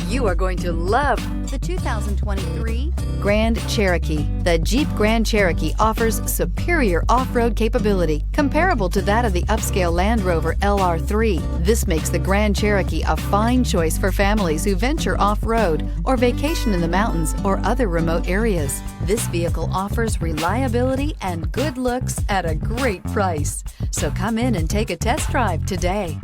You are going to love the 2023 Grand Cherokee. The Jeep Grand Cherokee offers superior off-road capability comparable to that of the upscale Land Rover LR3. This makes the Grand Cherokee a fine choice for families who venture off-road or vacation in the mountains or other remote areas. This vehicle offers reliability and good looks at a great price. So come in and take a test drive today.